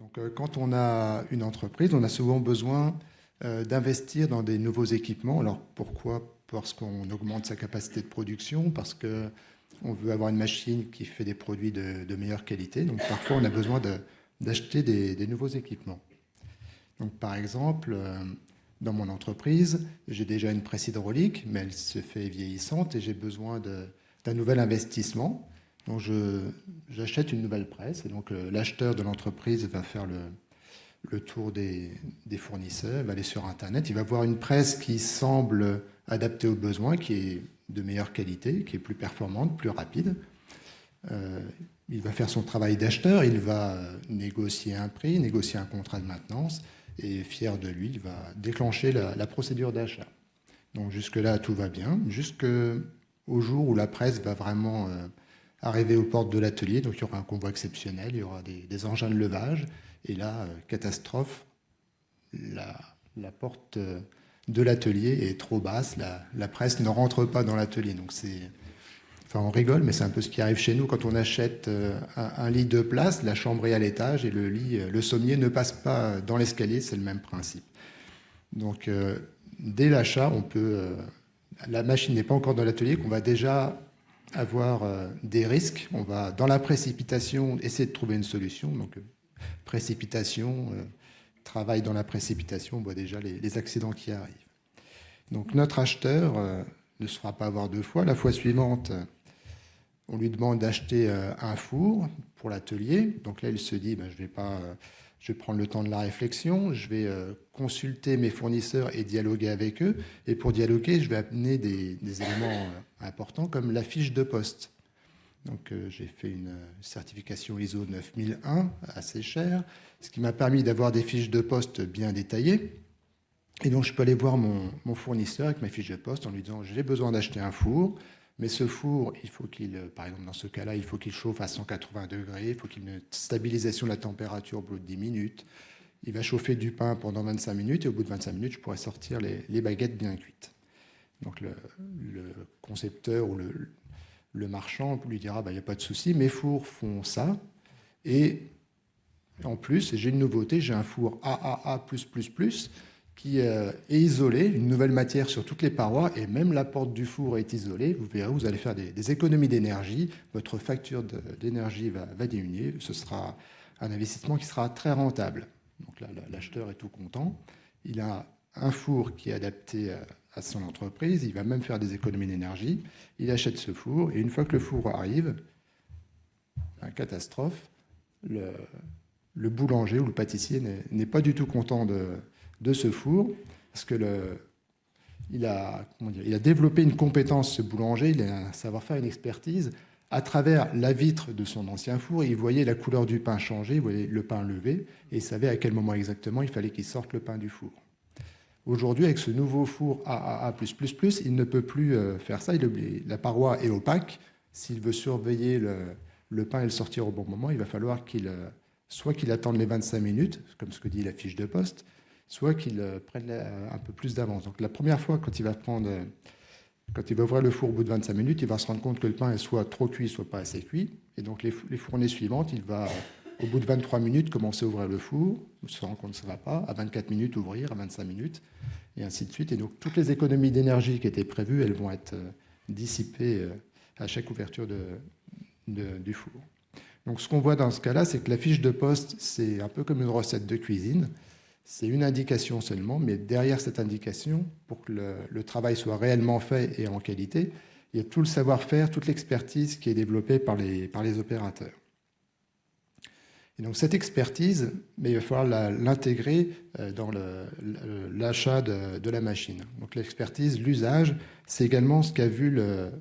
Donc, quand on a une entreprise, on a souvent besoin d'investir dans des nouveaux équipements. Alors, pourquoi? Parce qu'on augmente sa capacité de production, parce qu'on veut avoir une machine qui fait des produits de meilleure qualité. Donc, parfois, on a besoin d'acheter des nouveaux équipements. Donc, par exemple, dans mon entreprise, j'ai déjà une presse hydraulique, mais elle se fait vieillissante et j'ai besoin d'un nouvel investissement. Donc, j'achète une nouvelle presse et donc l'acheteur de l'entreprise va faire le tour des fournisseurs, va aller sur Internet, il va voir une presse qui semble adaptée aux besoins, qui est de meilleure qualité, qui est plus performante, plus rapide. Il va faire son travail d'acheteur, il va négocier un prix, négocier un contrat de maintenance, et fier de lui, il va déclencher la procédure d'achat. Donc jusque-là, tout va bien, jusqu'au jour où la presse va vraiment arriver aux portes de l'atelier. Donc il y aura un convoi exceptionnel, il y aura des engins de levage, et là, catastrophe, la porte de l'atelier est trop basse, la presse ne rentre pas dans l'atelier. Donc on rigole, mais c'est un peu ce qui arrive chez nous quand on achète un lit de place, la chambre est à l'étage et le sommier ne passe pas dans l'escalier, c'est le même principe. Donc, dès l'achat, la machine n'est pas encore dans l'atelier, qu'on va déjà avoir des risques. On va, dans la précipitation, essayer de trouver une solution. Donc, précipitation, travail dans la précipitation, on voit déjà les accidents qui arrivent. Donc, notre acheteur ne se fera pas avoir deux fois. La fois suivante, on lui demande d'acheter un four pour l'atelier. Donc là, il se dit, je vais prendre le temps de la réflexion, je vais consulter mes fournisseurs et dialoguer avec eux. Et pour dialoguer, je vais amener des éléments importants comme la fiche de poste. Donc j'ai fait une certification ISO 9001, assez chère, ce qui m'a permis d'avoir des fiches de poste bien détaillées. Et donc je peux aller voir mon fournisseur avec ma fiche de poste en lui disant, j'ai besoin d'acheter un four. Mais ce four, il faut par exemple dans ce cas-là, il faut qu'il chauffe à 180 degrés, il faut qu'il y ait une stabilisation de la température au bout de 10 minutes. Il va chauffer du pain pendant 25 minutes et au bout de 25 minutes, je pourrai sortir les baguettes bien cuites. Donc le concepteur ou le marchand lui dira, il n'y a pas de souci, mes fours font ça. Et en plus, j'ai une nouveauté, j'ai un four AAA+++, qui est isolé, une nouvelle matière sur toutes les parois, et même la porte du four est isolée. Vous verrez, vous allez faire des économies d'énergie, votre facture d'énergie va diminuer, ce sera un investissement qui sera très rentable. Donc là, l'acheteur est tout content. Il a un four qui est adapté à son entreprise, il va même faire des économies d'énergie, il achète ce four, et une fois que le four arrive, une catastrophe, le boulanger ou le pâtissier n'est pas du tout content de ce four, parce que il a développé une compétence, ce boulanger, il a un savoir-faire, une expertise, à travers la vitre de son ancien four, il voyait la couleur du pain changer, il voyait le pain lever, et il savait à quel moment exactement il fallait qu'il sorte le pain du four. Aujourd'hui, avec ce nouveau four AAA+++, il ne peut plus faire ça, la paroi est opaque, s'il veut surveiller le pain et le sortir au bon moment, il va falloir soit qu'il attende les 25 minutes, comme ce que dit la fiche de poste, soit qu'il prenne un peu plus d'avance. Donc la première fois, quand il va ouvrir le four au bout de 25 minutes, il va se rendre compte que le pain est soit trop cuit, soit pas assez cuit. Et donc les fournées suivantes, il va, au bout de 23 minutes, commencer à ouvrir le four, se rendre compte que ça ne va pas, à 24 minutes ouvrir, à 25 minutes, et ainsi de suite. Et donc toutes les économies d'énergie qui étaient prévues, elles vont être dissipées à chaque ouverture du four. Donc ce qu'on voit dans ce cas-là, c'est que la fiche de poste, c'est un peu comme une recette de cuisine. C'est une indication seulement, mais derrière cette indication, pour que le travail soit réellement fait et en qualité, il y a tout le savoir-faire, toute l'expertise qui est développée par les opérateurs. Et donc cette expertise, il va falloir l'intégrer dans l'achat de la machine. Donc l'expertise, l'usage, c'est également ce qu'a vu le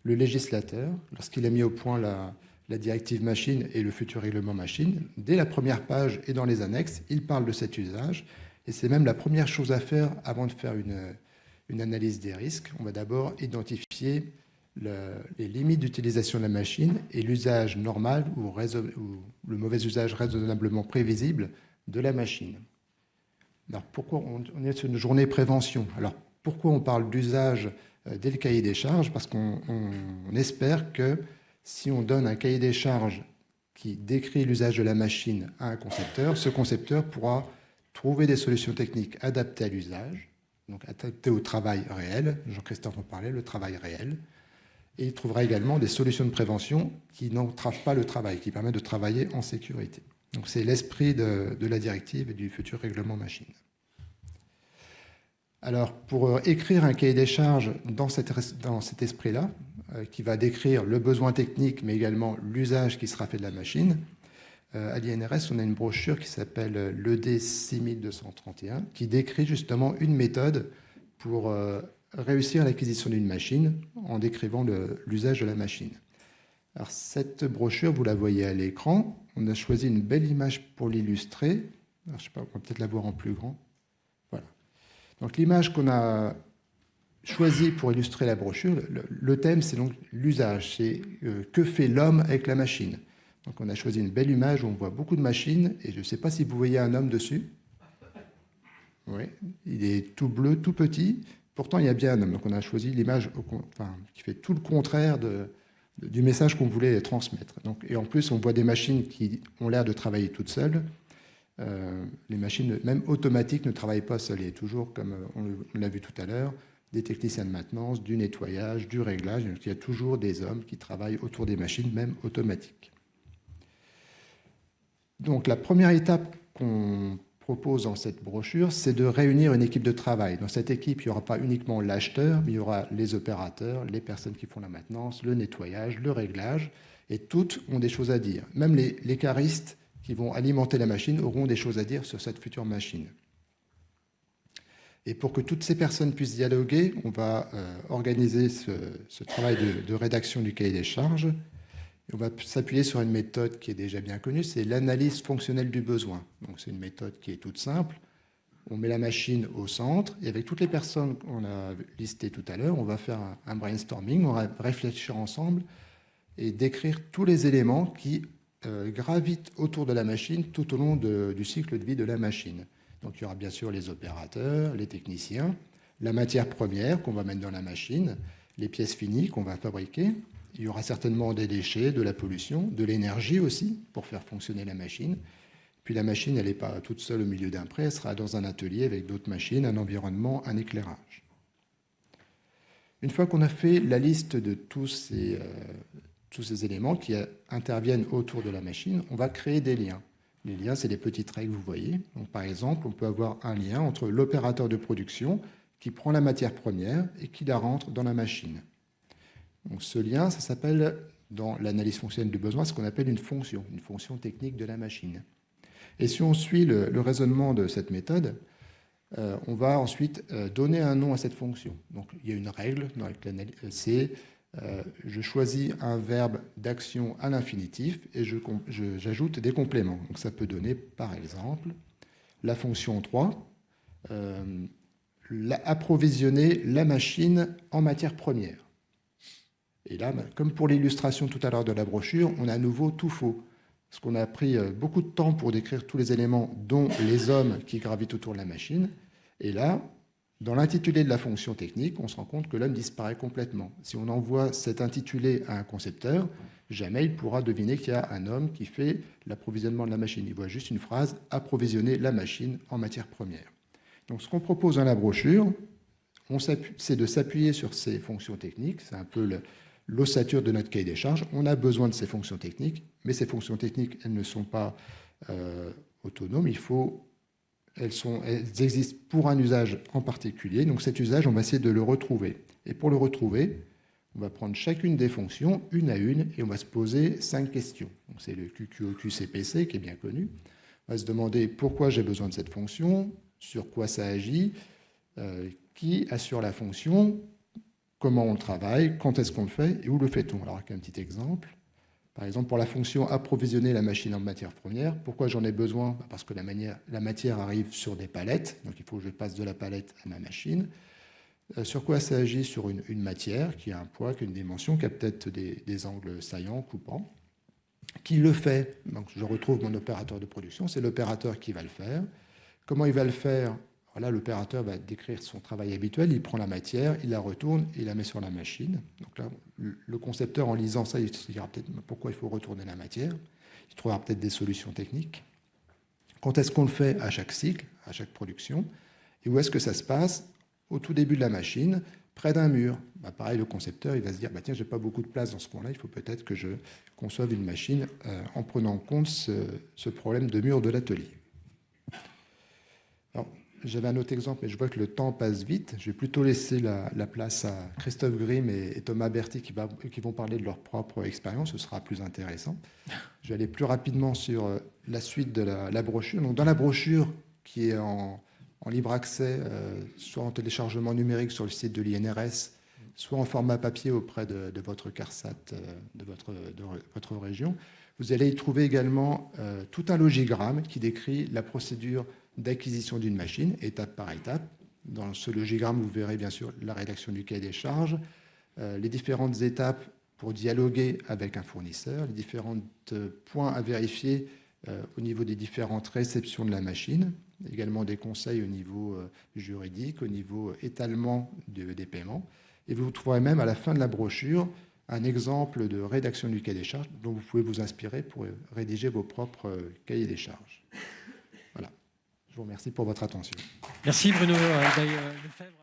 législateur lorsqu'il a mis au point la directive machine et le futur règlement machine. Dès la première page et dans les annexes, il parle de cet usage. Et c'est même la première chose à faire avant de faire une analyse des risques. On va d'abord identifier les limites d'utilisation de la machine et l'usage normal ou le mauvais usage raisonnablement prévisible de la machine. Alors pourquoi on est sur une journée prévention? Alors pourquoi on parle d'usage dès le cahier des charges? Parce qu'on espère que si on donne un cahier des charges qui décrit l'usage de la machine à un concepteur, ce concepteur pourra trouver des solutions techniques adaptées à l'usage, donc adaptées au travail réel, Jean-Christophe en parlait, le travail réel, et il trouvera également des solutions de prévention qui n'entravent pas le travail, qui permettent de travailler en sécurité. Donc c'est l'esprit de la directive et du futur règlement machine. Alors, pour écrire un cahier des charges dans cet esprit-là, qui va décrire le besoin technique, mais également l'usage qui sera fait de la machine, à l'INRS, on a une brochure qui s'appelle l'ED 6231, qui décrit justement une méthode pour réussir l'acquisition d'une machine en décrivant l'usage de la machine. Alors, cette brochure, vous la voyez à l'écran. On a choisi une belle image pour l'illustrer. Je ne sais pas, on va peut-être la voir en plus grand. Voilà. Donc, l'image qu'on a choisie pour illustrer la brochure, le thème, c'est donc l'usage. C'est que fait l'homme avec la machine. Donc, on a choisi une belle image où on voit beaucoup de machines. Et je ne sais pas si vous voyez un homme dessus. Oui, il est tout bleu, tout petit. Pourtant, il y a bien un homme. Donc, on a choisi l'image qui fait tout le contraire du message qu'on voulait transmettre. Donc, et en plus, on voit des machines qui ont l'air de travailler toutes seules. Les machines, même automatiques, ne travaillent pas seules. Il y a toujours, comme on l'a vu tout à l'heure, des techniciens de maintenance, du nettoyage, du réglage. Donc, il y a toujours des hommes qui travaillent autour des machines, même automatiques. Donc, la première étape qu'on propose dans cette brochure, c'est de réunir une équipe de travail. Dans cette équipe, il n'y aura pas uniquement l'acheteur, mais il y aura les opérateurs, les personnes qui font la maintenance, le nettoyage, le réglage, et toutes ont des choses à dire. Même les caristes qui vont alimenter la machine auront des choses à dire sur cette future machine. Et pour que toutes ces personnes puissent dialoguer, on va organiser ce travail de rédaction du cahier des charges. On va s'appuyer sur une méthode qui est déjà bien connue, c'est l'analyse fonctionnelle du besoin. Donc, c'est une méthode qui est toute simple. On met la machine au centre et avec toutes les personnes qu'on a listées tout à l'heure, on va faire un brainstorming, on va réfléchir ensemble et décrire tous les éléments qui gravitent autour de la machine tout au long du cycle de vie de la machine. Donc, il y aura bien sûr les opérateurs, les techniciens, la matière première qu'on va mettre dans la machine, les pièces finies qu'on va fabriquer. Il y aura certainement des déchets, de la pollution, de l'énergie aussi pour faire fonctionner la machine. Puis la machine, elle n'est pas toute seule au milieu d'un pré, elle sera dans un atelier avec d'autres machines, un environnement, un éclairage. Une fois qu'on a fait la liste de tous ces éléments qui interviennent autour de la machine, on va créer des liens. Les liens, c'est les petites règles que vous voyez. Donc, par exemple, on peut avoir un lien entre l'opérateur de production qui prend la matière première et qui la rentre dans la machine. Donc, ce lien, ça s'appelle, dans l'analyse fonctionnelle du besoin, ce qu'on appelle une fonction technique de la machine. Et si on suit le raisonnement de cette méthode, on va ensuite donner un nom à cette fonction. Donc, il y a une règle dans l'analyse, c'est je choisis un verbe d'action à l'infinitif et j'ajoute des compléments. Donc, ça peut donner, par exemple, la fonction 3, approvisionner la machine en matière première. Et là, comme pour l'illustration tout à l'heure de la brochure, on a à nouveau tout faux. Parce qu'on a pris beaucoup de temps pour décrire tous les éléments, dont les hommes qui gravitent autour de la machine. Et là, dans l'intitulé de la fonction technique, on se rend compte que l'homme disparaît complètement. Si on envoie cet intitulé à un concepteur, jamais il pourra deviner qu'il y a un homme qui fait l'approvisionnement de la machine. Il voit juste une phrase « approvisionner la machine en matière première ». Donc, ce qu'on propose dans la brochure, c'est de s'appuyer sur ces fonctions techniques. C'est un peu l'ossature de notre cahier des charges. On a besoin de ces fonctions techniques, mais ces fonctions techniques, elles ne sont pas autonomes. Elles existent pour un usage en particulier. Donc cet usage, on va essayer de le retrouver. Et pour le retrouver, on va prendre chacune des fonctions, une à une, et on va se poser 5 questions. Donc c'est le QQOQ-CPC qui est bien connu. On va se demander pourquoi j'ai besoin de cette fonction, sur quoi ça agit, qui assure la fonction, comment on le travaille, quand est-ce qu'on le fait et où le fait-on. Alors, avec un petit exemple. Par exemple, pour la fonction approvisionner la machine en matière première, pourquoi j'en ai besoin? Parce que la matière arrive sur des palettes, donc il faut que je passe de la palette à ma machine. Sur quoi ça agit? Sur une matière qui a un poids, qui a une dimension, qui a peut-être des angles saillants, coupants. Qui le fait? Donc, je retrouve mon opérateur de production, c'est l'opérateur qui va le faire. Comment il va le faire? Là, l'opérateur va décrire son travail habituel, il prend la matière, il la retourne, il la met sur la machine. Donc là, le concepteur, en lisant ça, il se dira peut-être pourquoi il faut retourner la matière. il trouvera peut-être des solutions techniques. Quand est-ce qu'on le fait à chaque cycle, à chaque production? Et où est-ce que ça se passe? Au tout début de la machine, près d'un mur. Pareil, le concepteur, il va se dire, tiens, je n'ai pas beaucoup de place dans ce coin-là, il faut peut-être que je conçoive une machine en prenant en compte ce problème de mur de l'atelier. J'avais un autre exemple, mais je vois que le temps passe vite. Je vais plutôt laisser la place à Christophe Grimm et Thomas Berthy qui vont parler de leur propre expérience. Ce sera plus intéressant. Je vais aller plus rapidement sur la suite de la brochure. Donc, dans la brochure qui est en libre accès, soit en téléchargement numérique sur le site de l'INRS, soit en format papier auprès de votre CARSAT de votre région, vous allez y trouver également tout un logigramme qui décrit la procédure d'acquisition d'une machine, étape par étape. Dans ce logigramme, vous verrez bien sûr la rédaction du cahier des charges, les différentes étapes pour dialoguer avec un fournisseur, les différents points à vérifier au niveau des différentes réceptions de la machine, également des conseils au niveau juridique, au niveau étalement des paiements. Et vous trouverez même à la fin de la brochure un exemple de rédaction du cahier des charges dont vous pouvez vous inspirer pour rédiger vos propres cahiers des charges. Voilà. Je vous remercie pour votre attention. Merci Bruno Lefebvre.